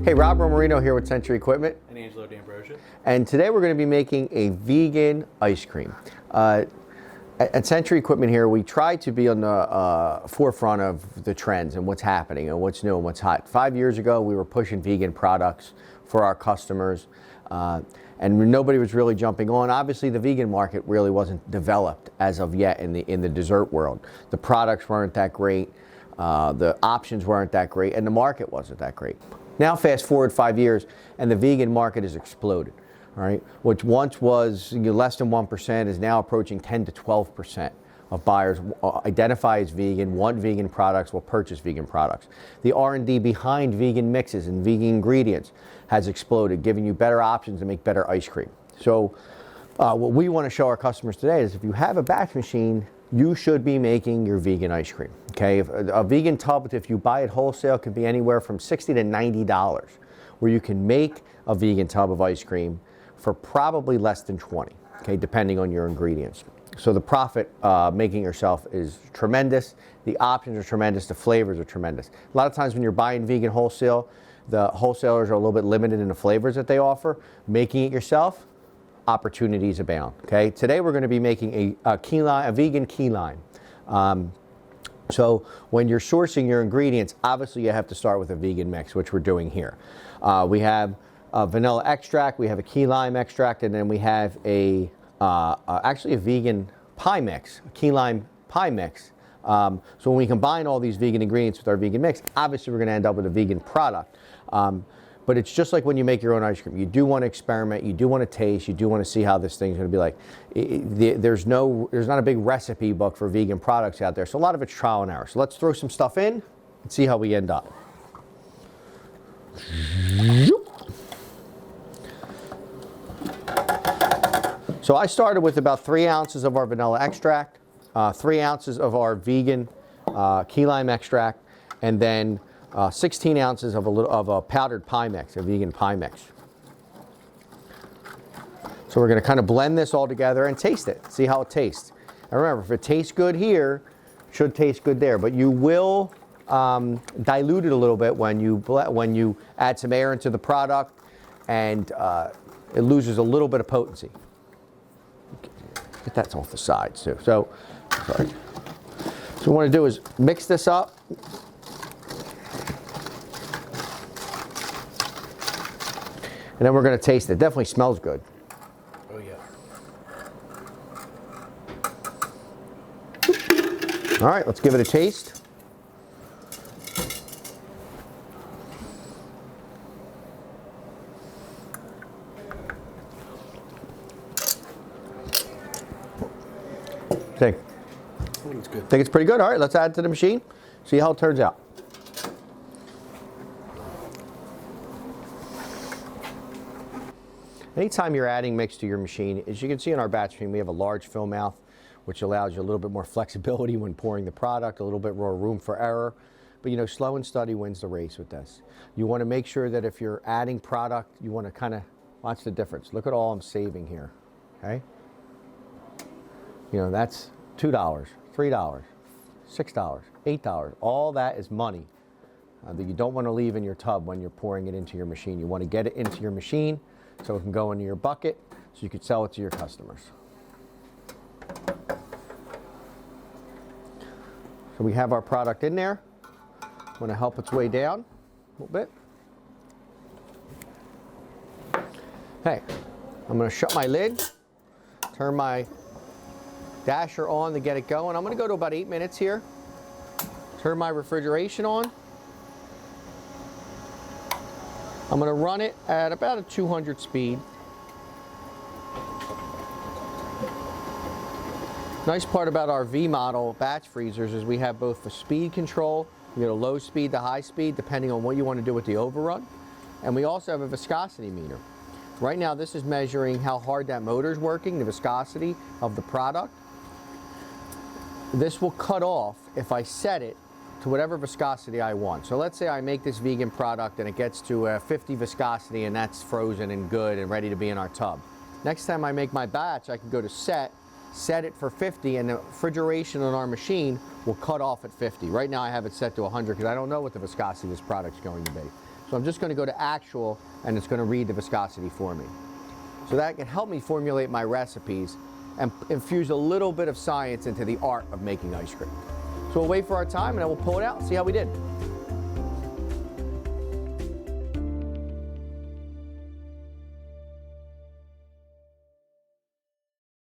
Hey, Rob Romarino here with Sentry Equipment. And Angelo D'Ambrosia. And today we're going to be making a vegan ice cream. At Sentry Equipment here, we try to be on the forefront of the trends and what's happening and what's new and what's hot. 5 years ago, we were pushing vegan products for our customers, and nobody was really jumping on. Obviously, the vegan market really wasn't developed as of yet in the dessert world. The products weren't that great, the options weren't that great, and the market wasn't that great. Now fast forward 5 years and the vegan market has exploded, all right? Which once was less than 1% is now approaching 10 to 12% of buyers identify as vegan, want vegan products, will purchase vegan products. The R&D behind vegan mixes and vegan ingredients has exploded, giving you better options to make better ice cream. So what we want to show our customers today is if you have a batch machine, you should be making your vegan ice cream. Okay, a vegan tub, if you buy it wholesale, can be anywhere from $60 to $90, where you can make a vegan tub of ice cream for probably less than 20, okay, depending on your ingredients. So the profit making yourself is tremendous. The options are tremendous. The flavors are tremendous. A lot of times when you're buying vegan wholesale, the wholesalers are a little bit limited in the flavors that they offer. Making it yourself, opportunities abound. Okay, today we're going to be making a vegan key lime. So when you're sourcing your ingredients, obviously you have to start with a vegan mix, which we're doing here. We have a vanilla extract, we have a key lime extract, and then we have actually a vegan pie mix, a key lime pie mix. So when we combine all these vegan ingredients with our vegan mix, obviously we're going to end up with a vegan product. But it's just like when you make your own ice cream. You do want to experiment, you do want to taste, you do want to see how this thing's going to be like. There's not a big recipe book for vegan products out there, so a lot of it's trial and error. So let's throw some stuff in and see how we end up. So I started with about 3 ounces of our vanilla extract, 3 ounces of our vegan key lime extract, and then 16 ounces of a powdered pie mix, a vegan pie mix. So we're going to kind of blend this all together and taste it, see how it tastes. And remember, if it tastes good here, it should taste good there. But you will dilute it a little bit when you add some air into the product, and it loses a little bit of potency. Get that off the sides too. So what we want to do is mix this up. And then we're going to taste it. It definitely smells good. Oh, yeah. All right, let's give it a taste. I think it's good. Think it's pretty good? All right, let's add it to the machine. See how it turns out. Anytime you're adding mix to your machine, as you can see in our batch machine, we have a large fill mouth, which allows you a little bit more flexibility when pouring the product, a little bit more room for error. But slow and steady wins the race with this. You want to make sure that if you're adding product, you want to kind of watch the difference. Look at all I'm saving here, okay? That's $2, $3, $6, $8. All that is money that you don't want to leave in your tub when you're pouring it into your machine. You want to get it into your machine so it can go into your bucket so you can sell it to your customers. So we have our product in there. I'm going to help its way down a little bit. Okay, I'm going to shut my lid, turn my dasher on to get it going. I'm going to go to about 8 minutes here. Turn my refrigeration on. I'm going to run it at about a 200 speed. Nice part about our V model batch freezers is we have both the speed control, you get a low speed to high speed depending on what you want to do with the overrun, and we also have a viscosity meter. Right now this is measuring how hard that motor is working, the viscosity of the product. This will cut off if I set it to whatever viscosity I want. So let's say I make this vegan product and it gets to a 50 viscosity and that's frozen and good and ready to be in our tub. Next time I make my batch, I can go to set it for 50, and the refrigeration on our machine will cut off at 50. Right now I have it set to 100 because I don't know what the viscosity of this product is going to be. So So I'm just going to go to actual, and it's going to read the viscosity for me. So that can help me formulate my recipes and infuse a little bit of science into the art of making ice cream. So we'll wait for our time and then we'll pull it out and see how we did.